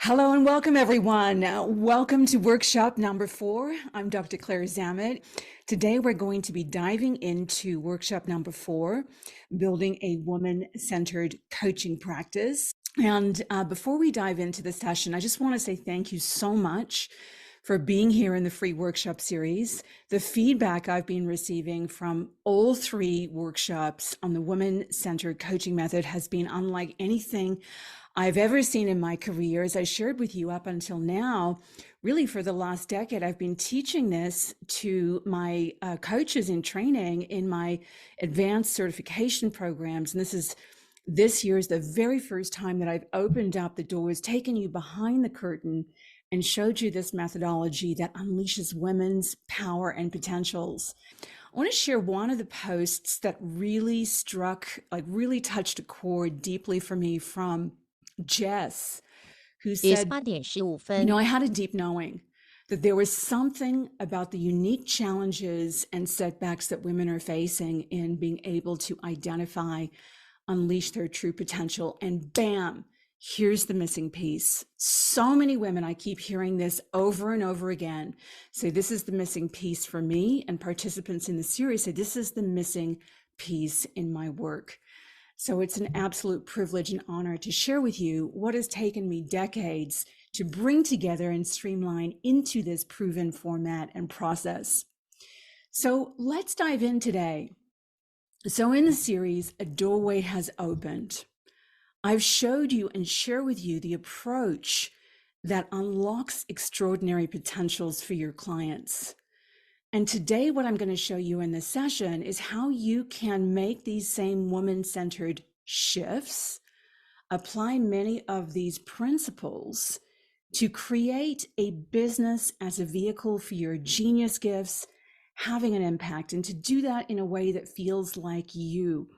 Hello and welcome, everyone. Welcome to workshop number 4. I'm Dr. Claire Zammit. Today, we're going to be diving into workshop number 4, building a woman-centered coaching practice. And before we dive into the session, I just want to say thank you so much for being here in the free workshop series. The feedback I've been receiving from all 3 workshops on the woman-centered coaching method has been unlike anything I've ever seen in my career. As I shared with you up until now, really for the last decade, I've been teaching this to my coaches in training in my advanced certification programs. And this year is the very first time that I've opened up the doors, taken you behind the curtain, and showed you this methodology that unleashes women's power and potentials. I want to share one of the posts that really really touched a chord deeply for me from Jess, who is said, 8:15。I had a deep knowing that there was something about the unique challenges and setbacks that women are facing in being able to identify, unleash their true potential. And bam, here's the missing piece. So many women, I keep hearing this over and over again, say, this is the missing piece for me. And participants in the series say, this is the missing piece in my work. So it's an absolute privilege and honor to share with you what has taken me decades to bring together and streamline into this proven format and process. So let's dive in today. So in the series, a doorway has opened. I've showed you and share with you the approach that unlocks extraordinary potentials for your clients. And today, what I'm going to show you in this session is how you can make these same woman-centered shifts, apply many of these principles to create a business as a vehicle for your genius gifts, having an impact, and to do that in a way that feels like you,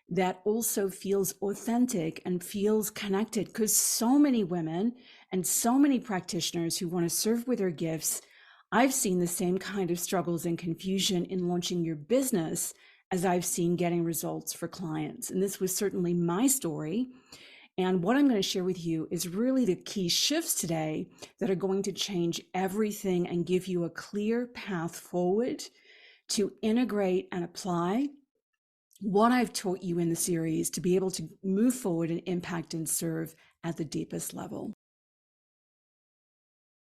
that also feels authentic and feels connected, because so many women and so many practitioners who want to serve with their gifts, I've seen the same kind of struggles and confusion in launching your business as I've seen getting results for clients. And this was certainly my story. And what I'm going to share with you is really the key shifts today that are going to change everything and give you a clear path forward to integrate and apply what I've taught you in the series to be able to move forward and impact and serve at the deepest level.